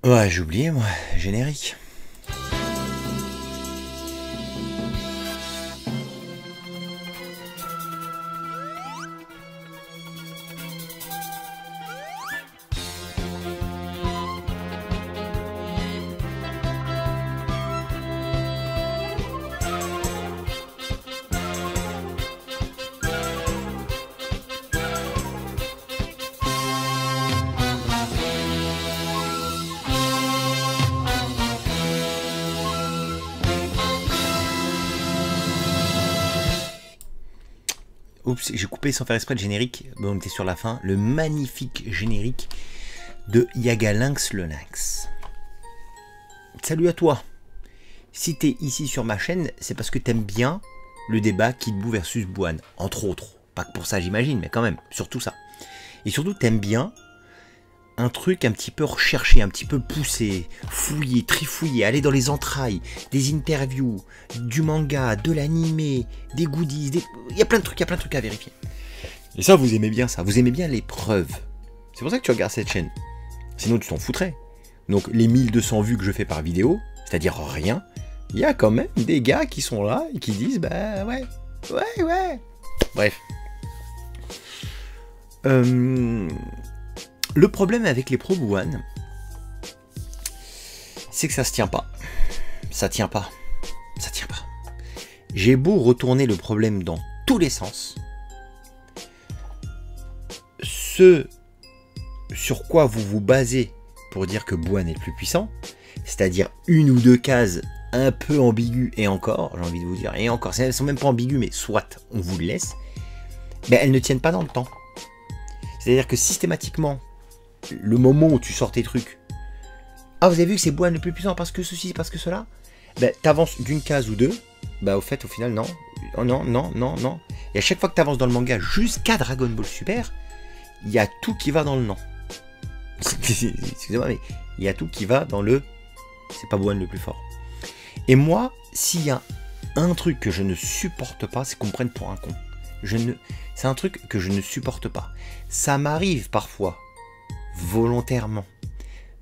Ouais, j'ai oublié, moi. Générique. Oups, j'ai coupé sans faire exprès le générique. Bon, on était sur la fin. Le magnifique générique de Yaga Lynx le Lynx. Salut à toi. Si t'es ici sur ma chaîne, c'est parce que t'aimes bien le débat Kid Buu versus Bouhan. Entre autres. Pas que pour ça, j'imagine, mais quand même. Surtout ça. Et surtout, t'aimes bien un truc un petit peu recherché, un petit peu poussé, fouillé, trifouillé, aller dans les entrailles, des interviews, du manga, de l'animé, des goodies, il y a plein de trucs à vérifier. Et ça, vous aimez bien ça, vous aimez bien les preuves. C'est pour ça que tu regardes cette chaîne. Sinon, tu t'en foutrais. Donc, les 1200 vues que je fais par vidéo, c'est-à-dire rien, il y a quand même des gars qui sont là et qui disent, bah ouais. Bref. Le problème avec les pro Bouhan, c'est que ça se tient pas. Ça tient pas. J'ai beau retourner le problème dans tous les sens. Ce sur quoi vous vous basez pour dire que Bouhan est le plus puissant, c'est-à-dire une ou deux cases un peu ambiguës, et encore, j'ai envie de vous dire, et encore, elles sont même pas ambiguës, mais soit, on vous le laisse, ben elles ne tiennent pas dans le temps. C'est-à-dire que systématiquement, le moment où tu sors tes trucs, ah, vous avez vu que c'est Bouhan le plus puissant parce que ceci, parce que cela, ben, t'avances d'une case ou deux, bah au fait, au final, non. Oh, non. Et à chaque fois que t'avances dans le manga jusqu'à Dragon Ball Super, il y a tout qui va dans le non. Excusez-moi, mais il y a tout qui va dans le c'est pas Bouhan le plus fort. Et moi, s'il y a un truc que je ne supporte pas, c'est qu'on me prenne pour un con. C'est un truc que je ne supporte pas. Ça m'arrive parfois, volontairement,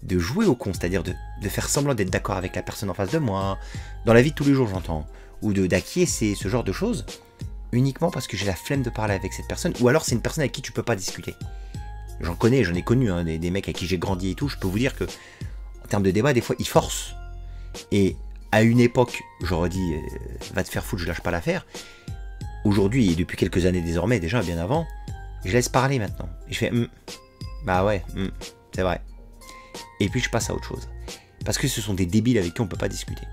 de jouer au con, c'est-à-dire de faire semblant d'être d'accord avec la personne en face de moi, dans la vie de tous les jours j'entends, ou d'acquiescer, ce genre de choses, uniquement parce que j'ai la flemme de parler avec cette personne, ou alors c'est une personne avec qui tu peux pas discuter. J'en ai connu hein, des mecs avec qui j'ai grandi et tout, je peux vous dire que, en termes de débat, des fois ils forcent. Et à une époque, j'aurais dit, va te faire foutre, je lâche pas l'affaire. Aujourd'hui, et depuis quelques années désormais, déjà bien avant, je laisse parler maintenant. Et je fais, bah ouais, c'est vrai. Et puis je passe à autre chose. Parce que ce sont des débiles avec qui on ne peut pas discuter.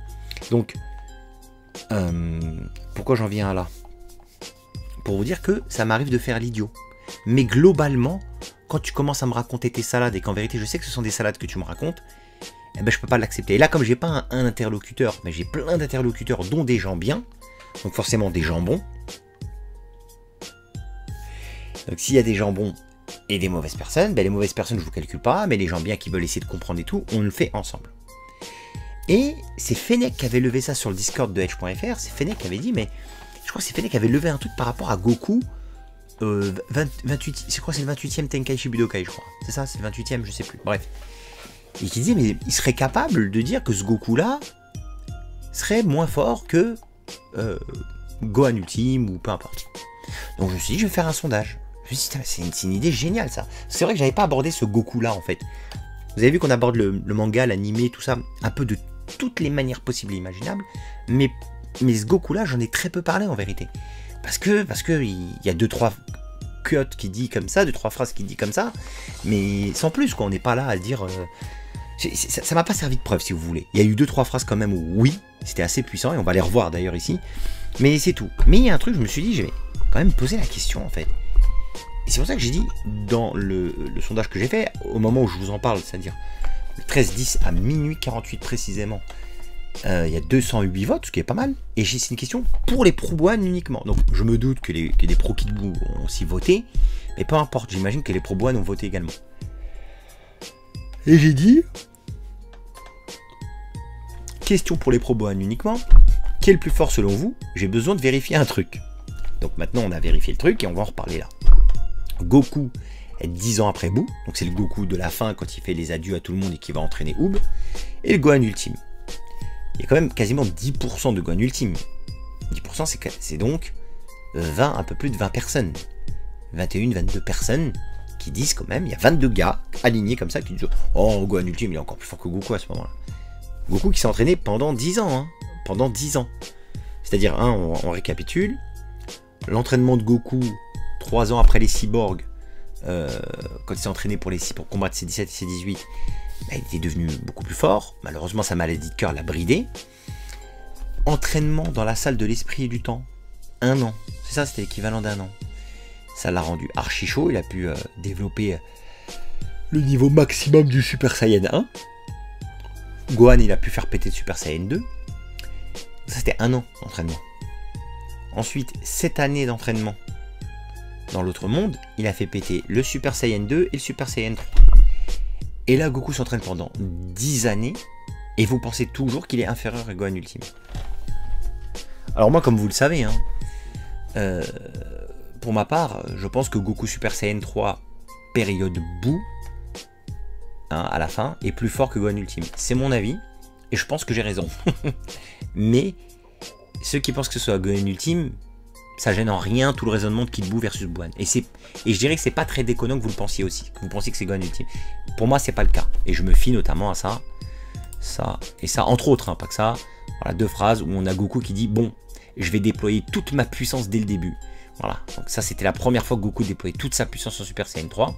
Donc, pourquoi j'en viens là? Pour vous dire que ça m'arrive de faire l'idiot. Mais globalement, quand tu commences à me raconter tes salades, et qu'en vérité je sais que ce sont des salades que tu me racontes, eh ben, je peux pas l'accepter. Et là, comme j'ai pas un interlocuteur, mais j'ai plein d'interlocuteurs, dont des gens bien, donc forcément des jambons. Donc s'il y a des jambons et des mauvaises personnes, ben les mauvaises personnes je vous calcule pas, mais les gens bien qui veulent essayer de comprendre et tout, on le fait ensemble. Et c'est Fennec qui avait levé ça sur le Discord de Edge.fr, c'est Fennec qui avait dit, mais je crois que c'est Fennec qui avait levé un truc par rapport à Goku, 28, c'est quoi, c'est le 28e Tenkaichi Budokai je crois, c'est ça, c'est le 28e, je sais plus, bref. Et qui disait, mais il serait capable de dire que ce Goku là serait moins fort que Gohan Ultime ou peu importe. Donc je me suis dit, je vais faire un sondage. Je me suis dit, c'est une idée géniale ça. C'est vrai que j'avais pas abordé ce Goku là en fait. Vous avez vu qu'on aborde le manga, l'animé, tout ça, un peu de toutes les manières possibles et imaginables. Mais ce Goku là, j'en ai très peu parlé en vérité. Parce que il y a 2-3 quotes qui dit comme ça, 2-3 phrases qui dit comme ça. Mais sans plus quoi, on n'est pas là à dire... ça m'a pas servi de preuve si vous voulez. Il y a eu 2-3 phrases quand même où oui, c'était assez puissant et on va les revoir d'ailleurs ici. Mais c'est tout. Mais il y a un truc, je me suis dit, je vais quand même poser la question en fait. Et c'est pour ça que j'ai dit, dans le sondage que j'ai fait, au moment où je vous en parle, c'est-à-dire le 13-10 à minuit 48 précisément, il y a 208 votes, ce qui est pas mal. Et c'est une question pour les pro Bouhan uniquement. Donc je me doute que les pro Kid Buu ont aussi voté, mais peu importe, j'imagine que les pro Bouhan ont voté également. Et j'ai dit, question pour les pro Bouhan uniquement, qui est le plus fort selon vous? J'ai besoin de vérifier un truc. Donc maintenant on a vérifié le truc et on va en reparler là. Goku 10 ans après Boo. Donc c'est le Goku de la fin quand il fait les adieux à tout le monde et qui va entraîner Oob. Et le Gohan ultime. Il y a quand même quasiment 10% de Gohan ultime. 10% c'est donc 20, un peu plus de 20 personnes. 21, 22 personnes qui disent quand même, il y a 22 gars alignés comme ça qui disent « Oh, Gohan ultime, il est encore plus fort que Goku à ce moment-là. » Goku qui s'est entraîné pendant 10 ans. Hein, pendant 10 ans. C'est-à-dire, on récapitule. L'entraînement de Goku, 3 ans après les cyborgs, quand il s'est entraîné pour combattre ses 17 et ses 18, bah, il était devenu beaucoup plus fort. Malheureusement, sa maladie de cœur l'a bridé. Entraînement dans la salle de l'esprit et du temps, 1 an. C'est ça, c'était l'équivalent d'1 an. Ça l'a rendu archi chaud. Il a pu développer le niveau maximum du Super Saiyan 1. Gohan, il a pu faire péter le Super Saiyan 2. Ça, c'était 1 an d'entraînement. Ensuite, 7 années d'entraînement dans l'autre monde, il a fait péter le Super Saiyan 2 et le Super Saiyan 3. Et là, Goku s'entraîne pendant 10 années, et vous pensez toujours qu'il est inférieur à Gohan Ultime. Alors moi, comme vous le savez, hein, pour ma part, je pense que Goku Super Saiyan 3, période Boo, hein, à la fin, est plus fort que Gohan Ultime. C'est mon avis, et je pense que j'ai raison. Mais ceux qui pensent que ce soit Gohan Ultime, ça gêne en rien tout le raisonnement de Kid Buu versus Gohan. Et je dirais que c'est pas très déconnant que vous le pensiez aussi, que vous pensiez que c'est Gohan Ultime. Pour moi, c'est pas le cas. Et je me fie notamment à ça, et ça, entre autres, hein, pas que ça. Voilà, 2 phrases où on a Goku qui dit « Bon, je vais déployer toute ma puissance dès le début. » Voilà, donc ça, c'était la première fois que Goku déployait toute sa puissance en Super Saiyan 3.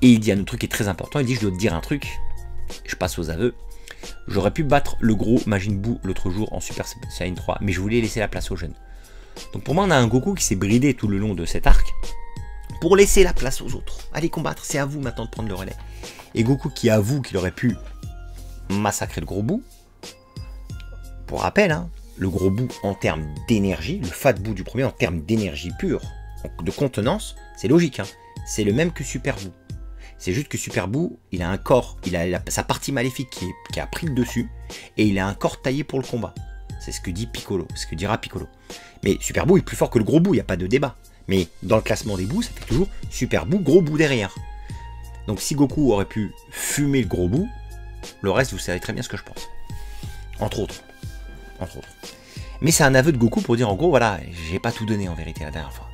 Et il dit un autre truc qui est très important, il dit « Je dois te dire un truc. » Je passe aux aveux. J'aurais pu battre le gros Majin Buu l'autre jour en Super Saiyan 3, mais je voulais laisser la place aux jeunes. Donc pour moi, on a un Goku qui s'est bridé tout le long de cet arc pour laisser la place aux autres. Allez combattre, c'est à vous maintenant de prendre le relais. Et Goku qui avoue qu'il aurait pu massacrer le gros Buu. Pour rappel, hein, le gros Buu en termes d'énergie, le Fat Buu du premier en termes d'énergie pure, de contenance, c'est logique. Hein, c'est le même que Super Buu. C'est juste que Super Buu, il a un corps, il a sa partie maléfique qui a pris le dessus, et il a un corps taillé pour le combat. C'est ce que dit Piccolo, ce que dira Piccolo. Mais Super Buu est plus fort que le gros Buu, il n'y a pas de débat. Mais dans le classement des Buu, ça fait toujours Super Buu, gros Buu derrière. Donc si Goku aurait pu fumer le gros Buu, le reste, vous savez très bien ce que je pense. Entre autres. Entre autres. Mais c'est un aveu de Goku pour dire en gros, voilà, j'ai pas tout donné en vérité la dernière fois.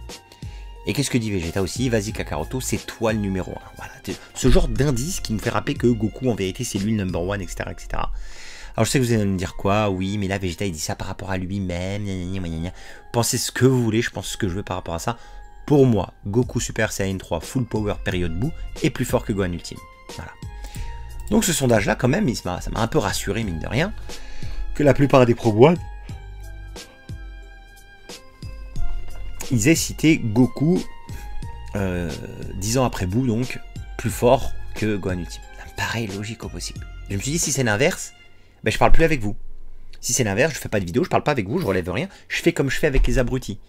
Et qu'est-ce que dit Vegeta aussi? Vas-y Kakaroto, c'est toi le numéro 1. Voilà, ce genre d'indice qui nous fait rappeler que Goku en vérité c'est lui le number 1, etc., etc. Alors je sais que vous allez me dire quoi, oui, mais là Vegeta il dit ça par rapport à lui-même, pensez ce que vous voulez, je pense ce que je veux par rapport à ça. Pour moi, Goku Super Saiyan 3 Full Power période Buu est plus fort que Gohan Ultime. Voilà. Donc ce sondage là quand même, ça m'a un peu rassuré mine de rien, que la plupart des pro-One, ils aient cité Goku 10 ans après Buu, donc plus fort que Gohan Ultime. Ça me paraît logique au possible. Je me suis dit si c'est l'inverse, ben, je parle plus avec vous. Si c'est l'inverse, je fais pas de vidéo, je parle pas avec vous, je relève rien, je fais comme je fais avec les abrutis.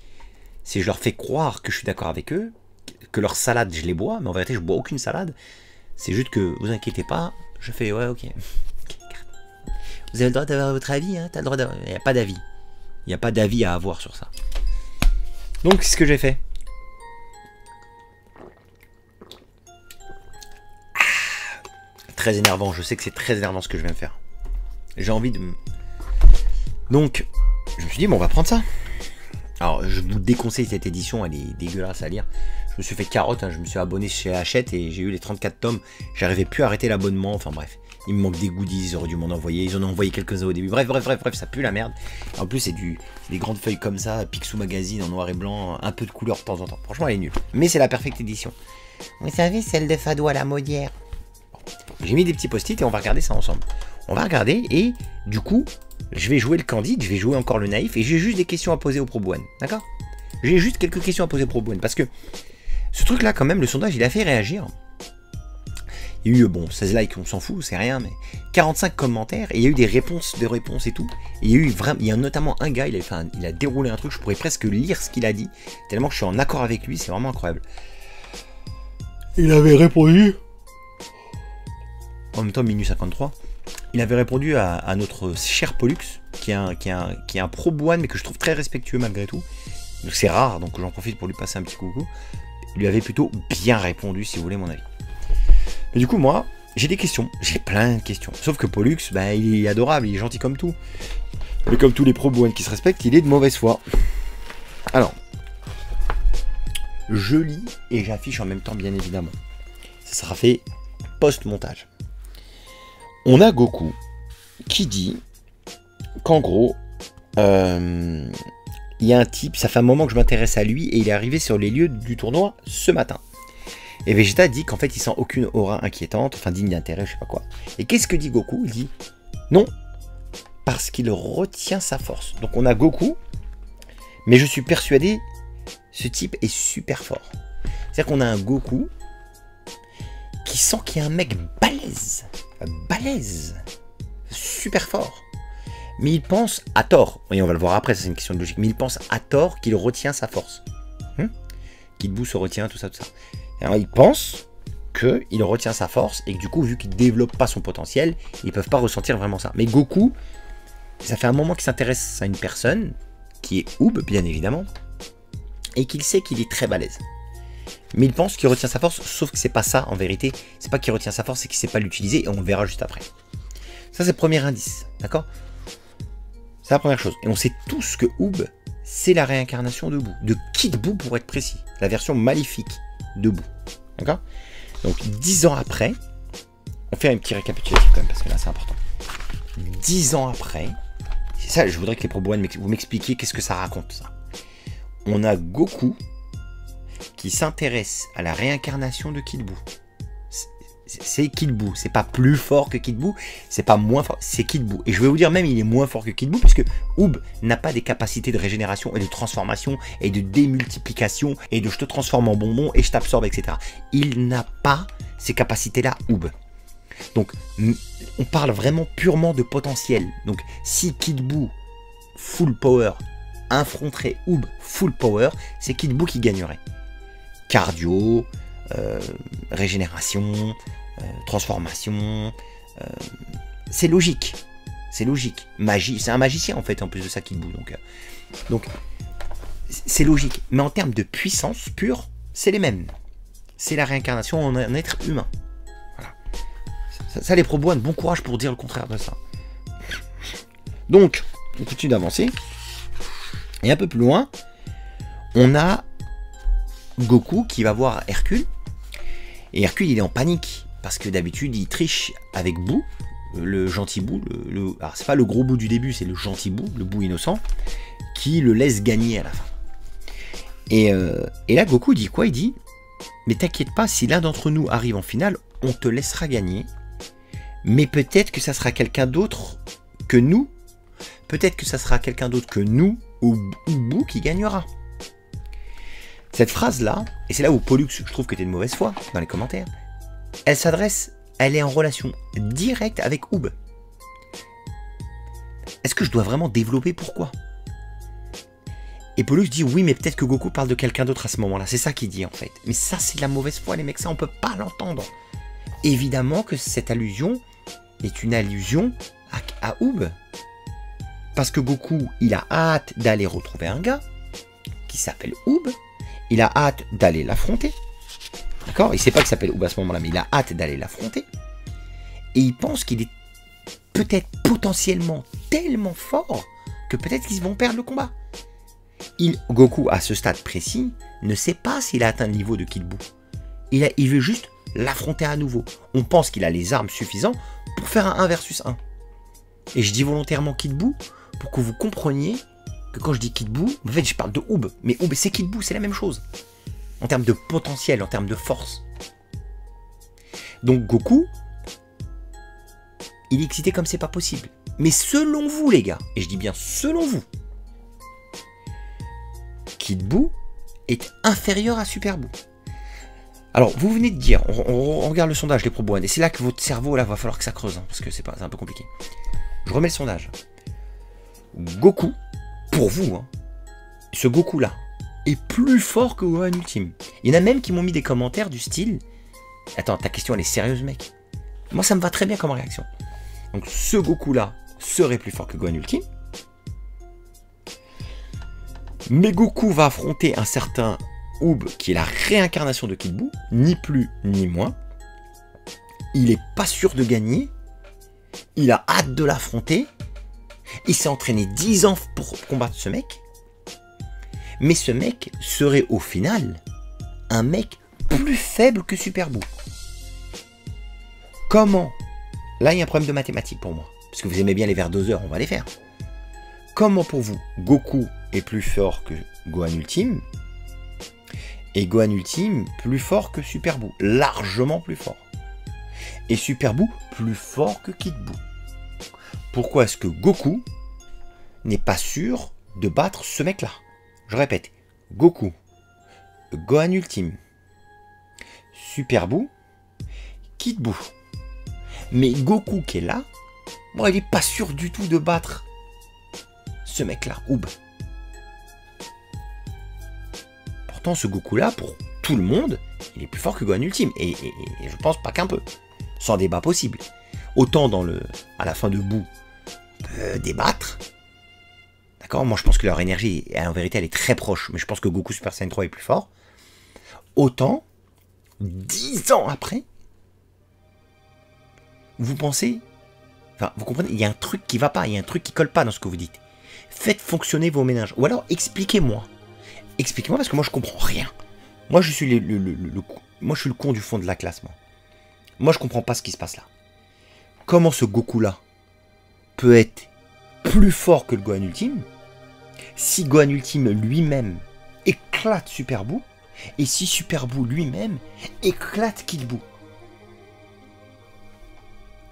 Si je leur fais croire que je suis d'accord avec eux, que leur salade je les bois, mais en vérité je bois aucune salade, c'est juste que vous inquiétez pas, je fais ouais ok. Vous avez le droit d'avoir votre avis, hein, t'as le droit d'avoir. Il n'y a pas d'avis. Il n'y a pas d'avis à avoir sur ça. Donc c'est ce que j'ai fait. Très énervant, je sais que c'est très énervant ce que je viens de faire. J'ai envie de... Donc, je me suis dit, bon, on va prendre ça. Alors, je vous déconseille cette édition, elle est dégueulasse à lire. Je me suis fait carotte, hein, je me suis abonné chez Hachette et j'ai eu les 34 tomes. J'arrivais plus à arrêter l'abonnement, enfin bref. Il me manque des goodies, ils auraient dû m'en envoyer. Ils en ont envoyé quelques-uns au début. Bref, ça pue la merde. En plus, c'est des grandes feuilles comme ça, Picsou Magazine en noir et blanc, un peu de couleur de temps en temps. Franchement, elle est nulle. Mais c'est la perfecte édition. Vous savez, celle de Fado à la Maudière. J'ai mis des petits post-it et on va regarder ça ensemble. On va regarder et du coup, je vais jouer le candide, je vais jouer encore le naïf et j'ai juste des questions à poser au pro-One. D'accord? J'ai juste quelques questions à poser au pro-One parce que ce truc-là, quand même, le sondage, il a fait réagir. Il y a eu, bon, 16 likes, on s'en fout, c'est rien, mais 45 commentaires et il y a eu des réponses et tout. Et il y a eu vraiment, il y a notamment un gars, il a déroulé un truc, je pourrais presque lire ce qu'il a dit, tellement que je suis en accord avec lui, c'est vraiment incroyable. Il avait répondu. En même temps, minuit 53. Il avait répondu à notre cher Pollux, qui est un pro-One, mais que je trouve très respectueux malgré tout. Donc c'est rare, donc j'en profite pour lui passer un petit coucou. lui avait plutôt bien répondu, si vous voulez mon avis. Mais du coup, moi, j'ai des questions. J'ai plein de questions. Sauf que Pollux, bah, il est adorable, il est gentil comme tout. Mais comme tous les pro Bouane qui se respectent, il est de mauvaise foi. Alors, je lis et j'affiche en même temps, bien évidemment. Ça sera fait post-montage. On a Goku qui dit qu'en gros, il y a un type, ça fait un moment que je m'intéresse à lui et il est arrivé sur les lieux du tournoi ce matin. Et Vegeta dit qu'en fait il sent aucune aura inquiétante, enfin digne d'intérêt, je sais pas quoi. Et qu'est-ce que dit Goku? Il dit non, parce qu'il retient sa force. Donc on a Goku, mais je suis persuadé, ce type est super fort. C'est-à-dire qu'on a un Goku qui sent qu'il y a un mec balèze, super fort. Mais il pense à tort, et on va le voir après, c'est une question de logique, mais il pense à tort qu'il retient sa force. Kid Buu se retient, tout ça. Alors il pense qu'il retient sa force, et que du coup, vu qu'il ne développe pas son potentiel, ils ne peuvent pas ressentir vraiment ça. Mais Goku, ça fait un moment qu'il s'intéresse à une personne, qui est Oob, bien évidemment, et qu'il sait qu'il est très balèze. Mais il pense qu'il retient sa force, sauf que c'est pas ça en vérité. C'est pas qu'il retient sa force, c'est qu'il sait pas l'utiliser, et on le verra juste après. Ça, c'est le premier indice, d'accord? C'est la première chose. Et on sait tous que Oob, c'est la réincarnation de Buu. De Kid Buu pour être précis. La version maléfique de Buu. D'accord? Donc 10 ans après, on fait un petit récapitulatif quand même, parce que là c'est important. 10 ans après, c'est ça, je voudrais que les pro-Bouane vous m'expliquiez qu'est-ce que ça raconte ça. On a Goku qui s'intéresse à la réincarnation de Kid Buu. C'est Kid Buu, c'est pas plus fort que Kid Buu, c'est pas moins fort, c'est Kid Buu. Et je vais vous dire même, il est moins fort que Kid Buu, puisque Oob n'a pas des capacités de régénération et de transformation et de démultiplication et de je te transforme en bonbon et je t'absorbe, etc. Il n'a pas ces capacités-là, Oob. Donc, on parle vraiment purement de potentiel. Donc, si Kid Buu full power affronterait Oob full power, c'est Kid Buu qui gagnerait. Cardio, régénération, transformation, c'est logique, magie, c'est un magicien en fait en plus de ça Kid Buu, donc c'est logique, mais en termes de puissance pure, c'est les mêmes, c'est la réincarnation en un être humain. Voilà. Ça les pro-Bouane, bon courage pour dire le contraire de ça. Donc on continue d'avancer et un peu plus loin on a Goku qui va voir Hercule. Et Hercule, il est en panique, parce que d'habitude, il triche avec Buu, le gentil Buu, alors c'est pas le gros Buu du début, c'est le gentil Buu, le Buu innocent, qui le laisse gagner à la fin. Et là, Goku dit quoi? Il dit, mais t'inquiète pas, si l'un d'entre nous arrive en finale, on te laissera gagner, mais peut-être que ça sera quelqu'un d'autre que nous, ou Buu qui gagnera. Cette phrase-là, et c'est là où Pollux, je trouve que tu es de mauvaise foi, dans les commentaires, elle est en relation directe avec Oob. Est-ce que je dois vraiment développer pourquoi? Et Pollux dit oui, mais peut-être que Goku parle de quelqu'un d'autre à ce moment-là. C'est ça qu'il dit en fait. Mais ça, c'est de la mauvaise foi, les mecs, ça, on peut pas l'entendre. Évidemment que cette allusion est une allusion à Oob. Parce que Goku, il a hâte d'aller retrouver un gars qui s'appelle Oob. Il a hâte d'aller l'affronter. D'accord? Il ne sait pas qu'il s'appelle Oob à ce moment-là, mais il a hâte d'aller l'affronter. Et il pense qu'il est peut-être potentiellement tellement fort que peut-être qu'ils vont perdre le combat. Goku, à ce stade précis, ne sait pas s'il a atteint le niveau de Kid Buu. Il veut juste l'affronter à nouveau. On pense qu'il a les armes suffisantes pour faire un 1 versus 1. Et je dis volontairement Kid Buu pour que vous compreniez que quand je dis Kid Buu, en fait je parle de Oob, mais Oob c'est Kid Buu, c'est la même chose. En termes de potentiel, en termes de force. Donc Goku, il est excité comme c'est pas possible. Mais selon vous les gars, et je dis bien selon vous, Kid Buu est inférieur à Super Buu. Alors vous venez de dire, on regarde le sondage les pro-Bouane, et c'est là que votre cerveau là va falloir que ça creuse, hein, parce que c'est un peu compliqué. Je remets le sondage. Goku, pour vous, hein, ce Goku-là est plus fort que Gohan Ultime. Il y en a même qui m'ont mis des commentaires du style « Attends, ta question, elle est sérieuse, mec ?» Moi, ça me va très bien comme réaction. Donc, ce Goku-là serait plus fort que Gohan Ultime. Mais Goku va affronter un certain Oob, qui est la réincarnation de Kid Buu, ni plus ni moins. Il est pas sûr de gagner. Il a hâte de l'affronter. Il s'est entraîné 10 ans pour combattre ce mec. Mais ce mec serait au final un mec plus faible que Super Buu. Comment? Là, il y a un problème de mathématiques pour moi. Parce que vous aimez bien les vers doseurs, on va les faire. Comment pour vous, Goku est plus fort que Gohan Ultime et Gohan Ultime plus fort que Super Buu? Largement plus fort. Et Super Buu plus fort que Kid Buu. Pourquoi est-ce que Goku n'est pas sûr de battre ce mec-là? Je répète, Goku, Gohan Ultime, Super Buu, Kid Buu. Mais Goku qui est là, bon, il n'est pas sûr du tout de battre ce mec-là, Oob. Pourtant, ce Goku-là, pour tout le monde, il est plus fort que Gohan Ultime. Et je pense pas qu'un peu. Sans débat possible. Autant à la fin de Buu, on peut débattre. D'accord? Moi, je pense que leur énergie, en vérité, elle est très proche. Mais je pense que Goku Super Saiyan 3 est plus fort. Autant, 10 ans après, vous pensez... Enfin, vous comprenez, il y a un truc qui va pas, il y a un truc qui colle pas dans ce que vous dites. Faites fonctionner vos méninges. Ou alors, expliquez-moi. Expliquez-moi parce que moi, je comprends rien. Moi, je suis moi, je suis le con du fond de la classe, moi. Moi, je comprends pas ce qui se passe là. Comment ce Goku-là peut être plus fort que le Gohan Ultime si Gohan Ultime lui-même éclate Super Buu et si Super Buu lui-même éclate Kid Buu?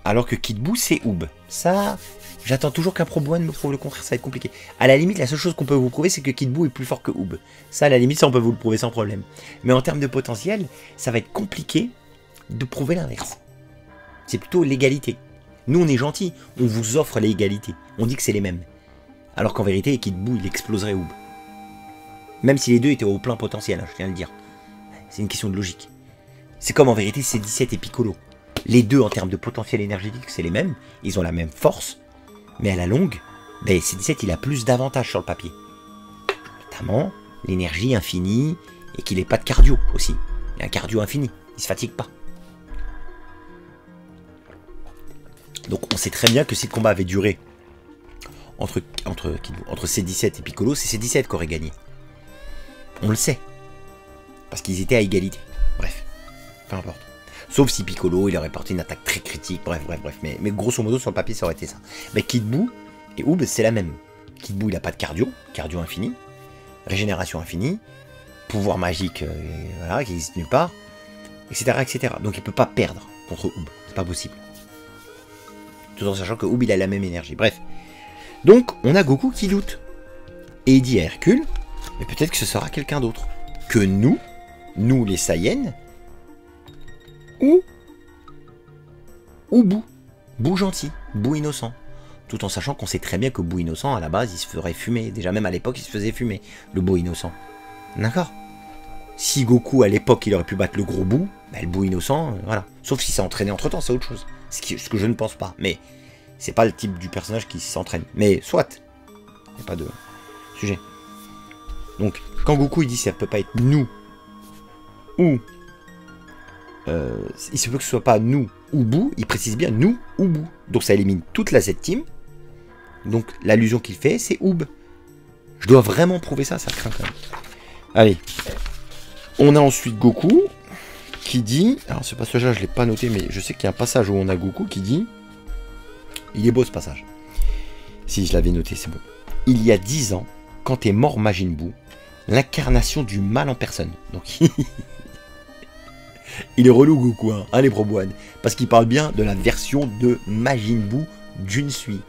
Alors que Kid Buu, c'est Oob. Ça, j'attends toujours qu'un Pro Bohan me prouve le contraire, ça va être compliqué. À la limite, la seule chose qu'on peut vous prouver, c'est que Kid Buu est plus fort que Oob. Ça, à la limite, ça, on peut vous le prouver sans problème. Mais en termes de potentiel, ça va être compliqué de prouver l'inverse. C'est plutôt l'égalité. Nous, on est gentils, on vous offre l'égalité. On dit que c'est les mêmes. Alors qu'en vérité, Kid Buu, il exploserait Oob. Même si les deux étaient au plein potentiel, hein, je tiens à le dire. C'est une question de logique. C'est comme en vérité, c'est 17 et Piccolo. Les deux, en termes de potentiel énergétique, c'est les mêmes. Ils ont la même force. Mais à la longue, ben, C17, il a plus d'avantages sur le papier. Notamment, l'énergie infinie et qu'il n'ait pas de cardio aussi. Il a un cardio infini. Il ne se fatigue pas. Donc, on sait très bien que si le combat avait duré entre C17 et Piccolo, c'est C17 qui aurait gagné. On le sait. Parce qu'ils étaient à égalité. Bref, peu importe. Sauf si Piccolo, il aurait porté une attaque très critique. Bref. Mais grosso modo, sur le papier, ça aurait été ça. Mais Kid Buu et Oob, c'est la même. Kid Buu, il n'a pas de cardio. Cardio infini. Régénération infinie. Pouvoir magique, voilà, qui n'existe nulle part. Etc. Donc, il ne peut pas perdre contre Oob. C'est pas possible. Tout en sachant que Oob, il a la même énergie. Bref. Donc, on a Goku qui doute. Et il dit à Hercule, mais peut-être que ce sera quelqu'un d'autre. Que nous les Saiyans, ou Buu. Buu gentil, Buu innocent. Tout en sachant qu'on sait très bien que Buu innocent, à la base, il se ferait fumer. Déjà même à l'époque, il se faisait fumer, le Buu innocent. D'accord? Si Goku, à l'époque, il aurait pu battre le gros Buu, bah, le Buu innocent, voilà. Sauf s'il s'est entraîné entre-temps, c'est autre chose. Ce que je ne pense pas. Mais c'est pas le type du personnage qui s'entraîne. Mais soit. Il n'y a pas de sujet. Donc, quand Goku, il dit ça peut pas être nous, ou... il se peut que ce soit pas nous ou Buu, il précise bien nous ou Buu. Donc ça élimine toute la Z-Team. Donc l'allusion qu'il fait, c'est Oob. Je dois vraiment prouver ça, ça craint quand même. Allez. On a ensuite Goku qui dit... Alors ce passage-là, je ne l'ai pas noté, mais je sais qu'il y a un passage où on a Goku qui dit... Il est beau ce passage. Si, je l'avais noté, c'est bon. Il y a 10 ans, quand est mort Majin Buu, l'incarnation du mal en personne. Donc... Il est relou Goku, hein, les Pro Bohan, parce qu'il parle bien de la version de Majin Buu Junsui.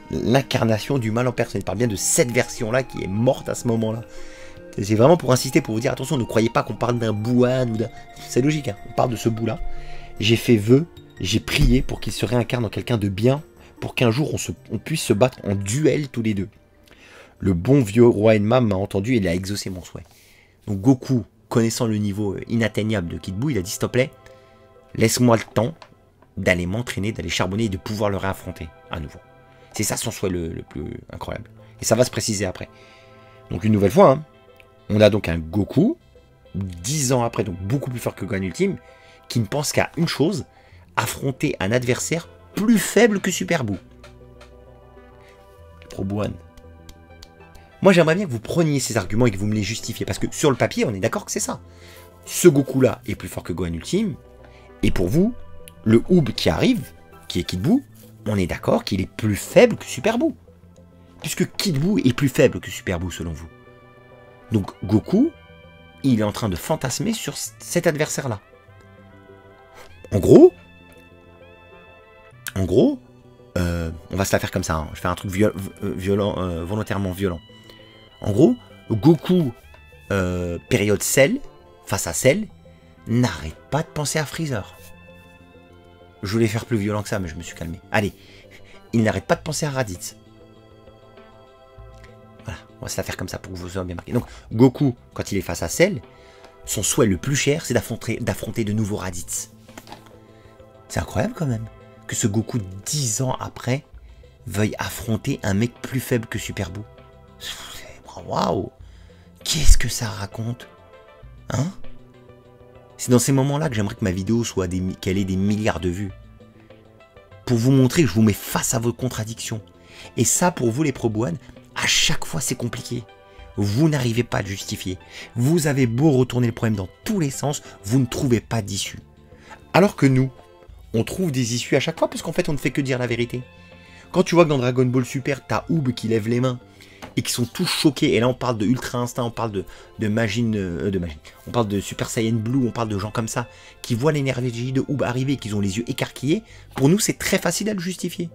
L'incarnation du mal en personne. Il parle bien de cette version-là qui est morte à ce moment-là. C'est vraiment pour insister, pour vous dire, attention, ne croyez pas qu'on parle d'un Bouhan ou d'un... C'est logique, hein, on parle de ce Buu-là. J'ai fait vœu, j'ai prié pour qu'il se réincarne en quelqu'un de bien, pour qu'un jour on puisse se battre en duel tous les deux. Le bon vieux roi Enma m'a entendu et il a exaucé mon souhait. Donc Goku, connaissant le niveau inatteignable de Kid Buu, il a dit s'il te plaît, laisse-moi le temps d'aller m'entraîner, d'aller charbonner et de pouvoir le réaffronter à nouveau. C'est ça son souhait le plus incroyable. Et ça va se préciser après. Donc une nouvelle fois, hein, on a donc un Goku 10 ans après, donc beaucoup plus fort que Gohan Ultime, qui ne pense qu'à une chose, affronter un adversaire plus faible que Super Buu. Pro One. Moi, j'aimerais bien que vous preniez ces arguments et que vous me les justifiez, parce que sur le papier, on est d'accord que c'est ça. Ce Goku-là est plus fort que Gohan Ultime, et pour vous, le Oob qui arrive, qui est Kid Buu, on est d'accord qu'il est plus faible que Super Buu. Puisque Kid Buu est plus faible que Super Buu, selon vous. Donc, Goku, il est en train de fantasmer sur cet adversaire-là. En gros, on va se la faire comme ça, hein. Je fais un truc violent, volontairement violent. En gros, Goku, période Cell, face à Cell, n'arrête pas de penser à Freezer. Je voulais faire plus violent que ça, mais je me suis calmé. Allez, il n'arrête pas de penser à Raditz. Voilà, on va se la faire comme ça pour que vous soyez bien marqué. Donc, Goku, quand il est face à Cell, son souhait le plus cher, c'est d'affronter de nouveaux Raditz. C'est incroyable quand même que ce Goku, 10 ans après, veuille affronter un mec plus faible que Super Buu. Waouh! Qu'est-ce que ça raconte? Hein? C'est dans ces moments-là que j'aimerais que ma vidéo soit qu'elle ait des milliards de vues. Pour vous montrer que je vous mets face à vos contradictions. Et ça, pour vous les Pro One, à chaque fois c'est compliqué. Vous n'arrivez pas à le justifier. Vous avez beau retourner le problème dans tous les sens, vous ne trouvez pas d'issue. Alors que nous, on trouve des issues à chaque fois, parce qu'en fait on ne fait que dire la vérité. Quand tu vois que dans Dragon Ball Super, t'as Oob qui lève les mains, et qui sont tous choqués, et là on parle de Ultra Instinct, on parle de Majin, on parle de Super Saiyan Blue, on parle de gens comme ça, qui voient l'énergie de Oob arriver, et qui ont les yeux écarquillés, pour nous c'est très facile à le justifier.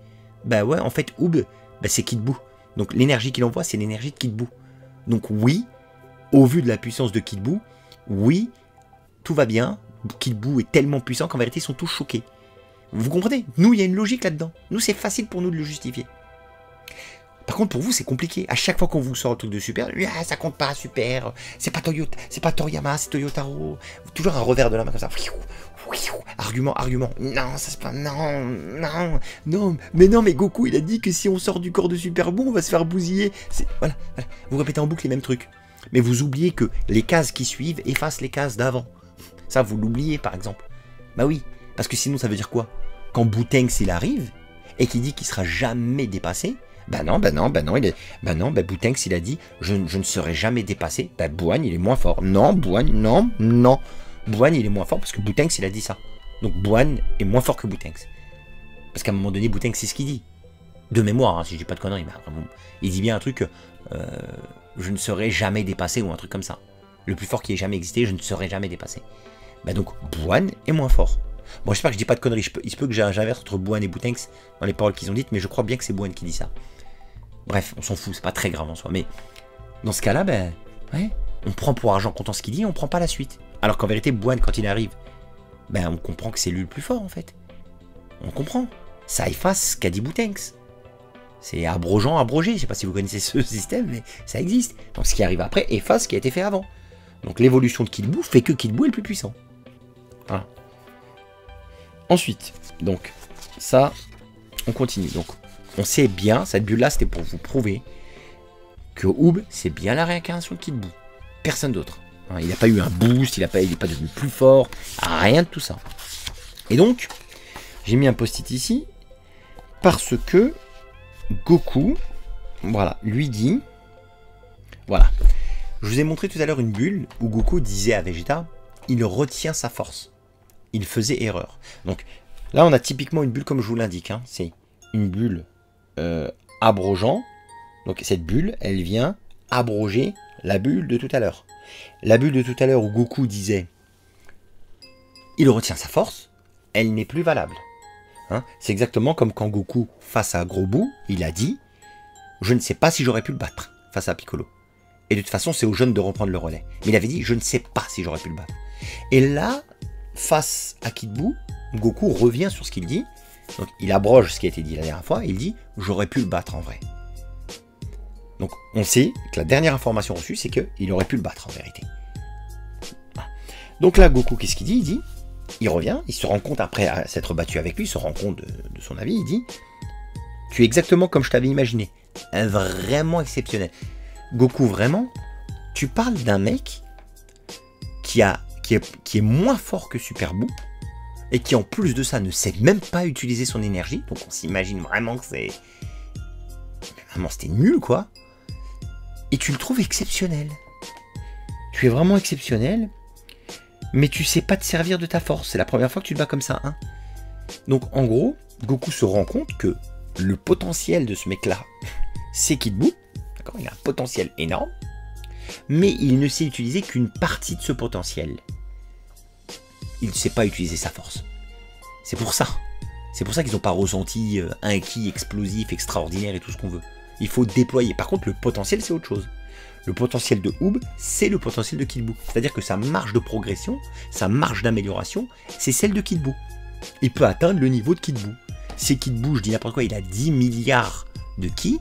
Bah ouais, en fait Oob, bah, c'est Kid Buu. Donc l'énergie qu'il envoie, c'est l'énergie de Kid Buu. Donc oui, au vu de la puissance de Kid Buu, oui, tout va bien, Kid Buu est tellement puissant qu'en vérité ils sont tous choqués. Vous comprenez? Nous, il y a une logique là-dedans. Nous, c'est facile pour nous de le justifier. Par contre, pour vous, c'est compliqué. À chaque fois qu'on vous sort le truc de Super, ah, ça compte pas, Super. C'est pas Toyota, c'est pas Toriyama, c'est Toyotaro. Toujours un revers de la main comme ça. Argument. Non, ça c'est pas. Non. Mais Goku, il a dit que si on sort du corps de Super Buu, on va se faire bousiller. Voilà. Vous répétez en boucle les mêmes trucs. Mais vous oubliez que les cases qui suivent effacent les cases d'avant. Ça, vous l'oubliez, par exemple. Bah oui. Parce que sinon, ça veut dire quoi? Quand Boutenks il arrive et qu'il dit qu'il sera jamais dépassé, Boutenks il a dit je ne serai jamais dépassé. Bah Bouane il est moins fort. Non, Bouane, non. Bouane il est moins fort parce que Boutenks il a dit ça. Donc Bouane est moins fort que Boutenks. Parce qu'à un moment donné, Boutenks c'est ce qu'il dit. De mémoire, hein, si je dis pas de conneries, il dit bien un truc je ne serai jamais dépassé ou un truc comme ça. Le plus fort qui ait jamais existé, je ne serai jamais dépassé. Bah donc Bouane est moins fort. Bon, j'espère que je dis pas de conneries. Il se peut que j'inverse entre Bouane et Boutenks dans les paroles qu'ils ont dites, mais je crois bien que c'est Bouane qui dit ça. Bref, on s'en fout, c'est pas très grave en soi. Mais dans ce cas-là, ben, ouais, on prend pour argent comptant ce qu'il dit et on prend pas la suite. Alors qu'en vérité, Bouane, quand il arrive, ben, on comprend que c'est lui le plus fort en fait. On comprend. Ça efface ce qu'a dit Boutenks. C'est abrogeant, abrogé. Je sais pas si vous connaissez ce système, mais ça existe. Donc ce qui arrive après efface ce qui a été fait avant. Donc l'évolution de Kid Buu fait que Kid Buu est le plus puissant. Voilà. Ensuite, donc, ça, on continue. Donc, on sait bien, cette bulle-là, c'était pour vous prouver que Oob, c'est bien la réincarnation de Kid Buu. Personne d'autre. Hein, il n'a pas eu un boost, il n'est pas devenu plus fort, rien de tout ça. Et donc, j'ai mis un post-it ici, parce que Goku, voilà, lui dit, voilà, je vous ai montré tout à l'heure une bulle où Goku disait à Vegeta, il retient sa force. Il faisait erreur. Donc là, on a typiquement une bulle comme je vous l'indique. Hein. C'est une bulle abrogeant. Donc cette bulle, elle vient abroger la bulle de tout à l'heure. La bulle de tout à l'heure où Goku disait il retient sa force, elle n'est plus valable. Hein. C'est exactement comme quand Goku, face à Gros Buu, il a dit je ne sais pas si j'aurais pu le battre face à Piccolo. Et de toute façon, c'est aux jeunes de reprendre le relais. Mais il avait dit je ne sais pas si j'aurais pu le battre. Et là, face à Kid Buu, Goku revient sur ce qu'il dit. Donc il abroge ce qui a été dit la dernière fois. Et il dit j'aurais pu le battre en vrai. Donc on sait que la dernière information reçue, c'est qu'il aurait pu le battre en vérité. Voilà. Donc là, Goku, qu'est-ce qu'il dit? Il revient, il se rend compte après s'être battu avec lui, il se rend compte de son avis. Il dit tu es exactement comme je t'avais imaginé. Vraiment exceptionnel. Goku, vraiment, tu parles d'un mec qui est moins fort que Super Boo, et qui en plus de ça ne sait même pas utiliser son énergie, donc on s'imagine vraiment que c'est... Vraiment c'était nul quoi, et tu le trouves exceptionnel. Tu es vraiment exceptionnel, mais tu sais pas te servir de ta force, c'est la première fois que tu te bats comme ça, hein. Donc en gros, Goku se rend compte que le potentiel de ce mec-là, c'est Kid Buu, d'accord, il a un potentiel énorme, mais il ne sait utiliser qu'une partie de ce potentiel. Il ne sait pas utiliser sa force. C'est pour ça. C'est pour ça qu'ils n'ont pas ressenti un ki explosif, extraordinaire et tout ce qu'on veut. Il faut déployer. Par contre, le potentiel, c'est autre chose. Le potentiel de Oob, c'est le potentiel de Kid Buu. C'est-à-dire que sa marge de progression, sa marge d'amélioration, c'est celle de Kid Buu. Il peut atteindre le niveau de Kid Buu. Si Kid Buu, je dis n'importe quoi, il a 10 milliards de ki,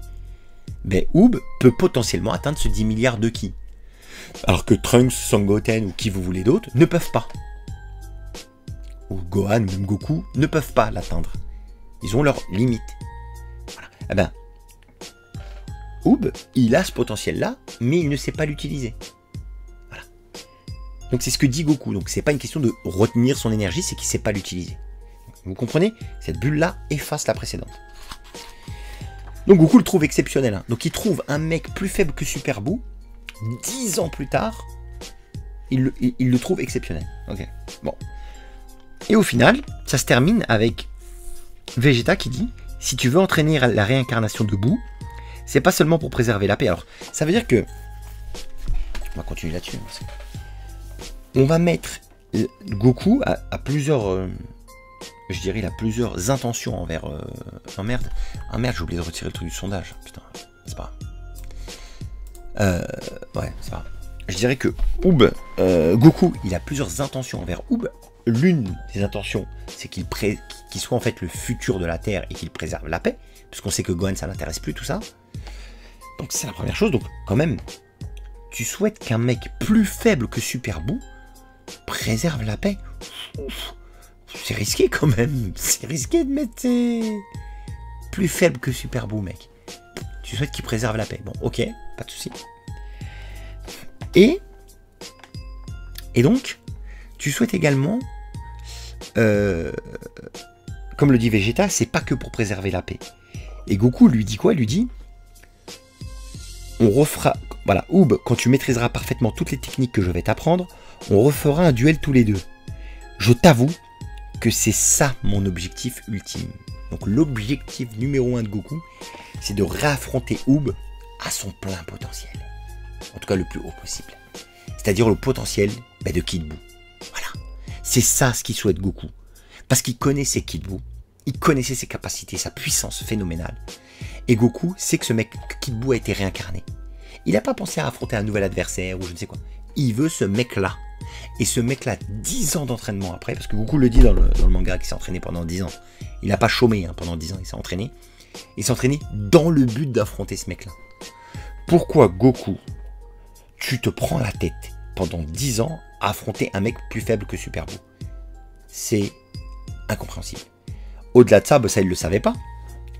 ben Oob peut potentiellement atteindre ce 10 milliards de ki. Alors que Trunks, Son Goten ou qui vous voulez d'autres ne peuvent pas. Ou Gohan, même Goku, ne peuvent pas l'atteindre. Ils ont leurs limites. Voilà. Eh ben, Oob, il a ce potentiel-là, mais il ne sait pas l'utiliser. Voilà. Donc c'est ce que dit Goku. Donc c'est pas une question de retenir son énergie, c'est qu'il ne sait pas l'utiliser. Vous comprenez? Cette bulle-là efface la précédente. Donc Goku le trouve exceptionnel. Hein. Donc il trouve un mec plus faible que Super Buu. 10 ans plus tard, il le trouve exceptionnel. Ok. Bon. Et au final, ça se termine avec Vegeta qui dit « Si tu veux entraîner la réincarnation de Buu, c'est pas seulement pour préserver la paix. » Alors, ça veut dire que... On va continuer là-dessus. On va mettre Goku à plusieurs... je dirais, il a plusieurs intentions envers... Oh merde. Ah merde, j'ai oublié de retirer le truc du sondage. Putain, c'est pas grave. Ouais, c'est pas grave. Je dirais que Goku, il a plusieurs intentions envers Oob. L'une des intentions, c'est qu'il soit en fait le futur de la Terre et qu'il préserve la paix, puisqu'on sait que Gohan, ça l'intéresse plus, tout ça. Donc c'est la première chose. Donc quand même, tu souhaites qu'un mec plus faible que Super Buu préserve la paix. C'est risqué quand même. C'est risqué de mettre plus faible que Super Buu, mec. Tu souhaites qu'il préserve la paix. Bon, ok, pas de souci. Et donc, tu souhaites également, comme le dit Vegeta, c'est pas que pour préserver la paix. Et Goku lui dit quoi? Il lui dit, on refera, voilà, Oob, quand tu maîtriseras parfaitement toutes les techniques que je vais t'apprendre, on refera un duel tous les deux. Je t'avoue que c'est ça mon objectif ultime. Donc l'objectif numéro 1 de Goku, c'est de réaffronter Oob à son plein potentiel. En tout cas le plus haut possible. C'est-à-dire le potentiel de Kid Buu. Voilà. C'est ça ce qu'il souhaite Goku. Parce qu'il connaissait Kid Buu, il connaissait ses capacités, sa puissance phénoménale. Et Goku sait que ce mec, Kid Buu, a été réincarné. Il n'a pas pensé à affronter un nouvel adversaire ou je ne sais quoi. Il veut ce mec-là. Et ce mec-là, 10 ans d'entraînement après, parce que Goku le dit dans le manga qu'il s'est entraîné pendant 10 ans. Il n'a pas chômé hein, pendant 10 ans, il s'est entraîné. Il s'est entraîné dans le but d'affronter ce mec-là. Pourquoi Goku, tu te prends la tête pendant 10 ans à affronter un mec plus faible que Super Buu? C'est incompréhensible. Au-delà de ça, ça il ne le savait pas.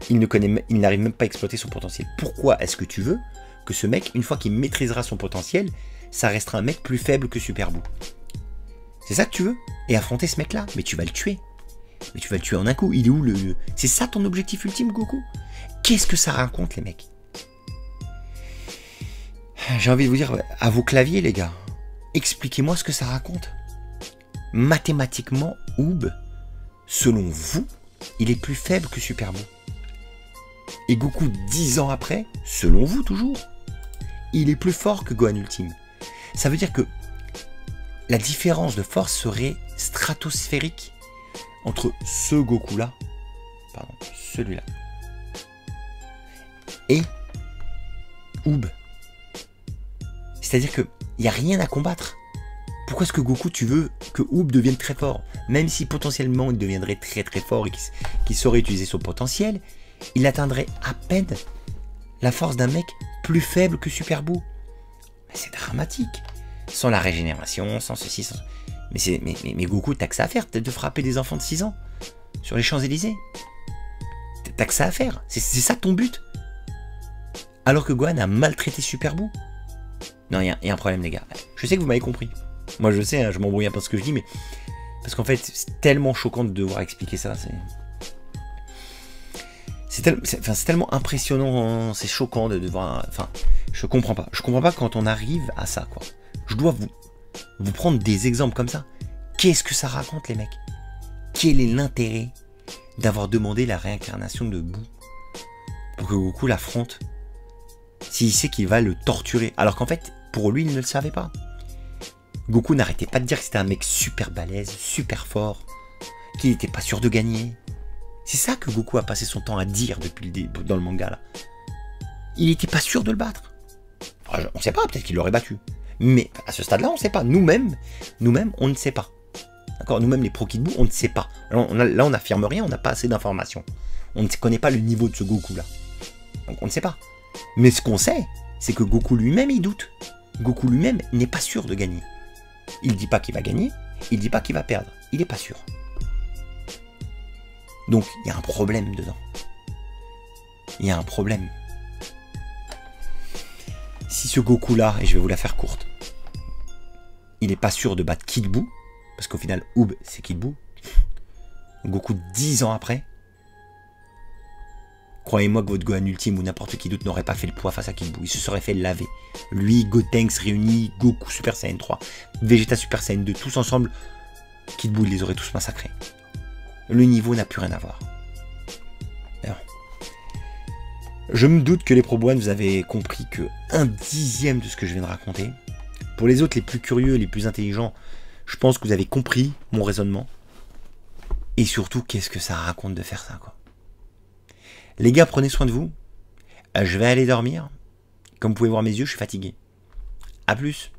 Il n'arrive même pas à exploiter son potentiel. Pourquoi est-ce que tu veux que ce mec, une fois qu'il maîtrisera son potentiel, ça restera un mec plus faible que Super Buu? C'est ça que tu veux? Et affronter ce mec-là? Mais tu vas le tuer. Mais tu vas le tuer en un coup. Il est où le... C'est ça ton objectif ultime, Goku? Qu'est-ce que ça raconte, les mecs? J'ai envie de vous dire, à vos claviers, les gars, expliquez-moi ce que ça raconte. Mathématiquement, Oob, selon vous, il est plus faible que Super Buu. Et Goku, 10 ans après, selon vous toujours, il est plus fort que Gohan Ultime. Ça veut dire que la différence de force serait stratosphérique entre ce Goku-là, pardon, celui-là, et Oob. C'est-à-dire qu'il n'y a rien à combattre. Pourquoi est-ce que Goku, tu veux que Oob devienne très fort? Même si potentiellement il deviendrait très très fort et qu'il saurait utiliser son potentiel, il atteindrait à peine la force d'un mec plus faible que Super Buu. C'est dramatique. Sans la régénération, sans ceci, sans... Mais Goku, t'as que ça à faire, peut-être de frapper des enfants de 6 ans sur les Champs-Élysées. T'as que ça à faire. C'est ça ton but. Alors que Gohan a maltraité Super Buu. Non, il y a un problème, les gars. Je sais que vous m'avez compris. Moi je sais, hein, je m'embrouille un peu ce que je dis, mais parce qu'en fait c'est tellement choquant de devoir expliquer ça. C'est tellement impressionnant, c'est choquant de devoir... Enfin, je comprends pas. Je comprends pas quand on arrive à ça, quoi. Je dois vous prendre des exemples comme ça. Qu'est-ce que ça raconte, les mecs? Quel est l'intérêt d'avoir demandé la réincarnation de Boo pour que Goku l'affronte s'il sait qu'il va le torturer? Alors qu'en fait, pour lui, il ne le savait pas. Goku n'arrêtait pas de dire que c'était un mec super balèze, super fort, qu'il n'était pas sûr de gagner. C'est ça que Goku a passé son temps à dire depuis le début dans le manga là. Il n'était pas sûr de le battre. Alors, on ne sait pas, peut-être qu'il l'aurait battu. Mais à ce stade-là, on ne sait pas. Nous-mêmes, on ne sait pas. D'accord? Nous-mêmes, les pro Kid Buu, on ne sait pas. Là, on n'affirme rien, on n'a pas assez d'informations. On ne connaît pas le niveau de ce Goku là. Donc on ne sait pas. Mais ce qu'on sait, c'est que Goku lui-même, il doute. Goku lui-même n'est pas sûr de gagner. Il ne dit pas qu'il va gagner, il ne dit pas qu'il va perdre. Il n'est pas sûr. Donc, il y a un problème dedans. Il y a un problème. Si ce Goku-là, et je vais vous la faire courte, il n'est pas sûr de battre Kid Buu, parce qu'au final, Oob, c'est Kid Buu. Goku, 10 ans après, croyez-moi que votre Gohan ultime ou n'importe qui d'autre n'aurait pas fait le poids face à Kid Buu. Il se serait fait laver. Lui, Gotenks réunis, Goku Super Saiyan 3, Vegeta Super Saiyan 2, tous ensemble, Kid Buu, il les aurait tous massacrés. Le niveau n'a plus rien à voir. Alors, je me doute que les Pro-Bois, vous avez compris que 1/10 de ce que je viens de raconter. Pour les autres, les plus curieux, les plus intelligents, je pense que vous avez compris mon raisonnement. Et surtout, qu'est-ce que ça raconte de faire ça, quoi. Les gars, prenez soin de vous. Je vais aller dormir. Comme vous pouvez voir mes yeux, je suis fatigué. A plus.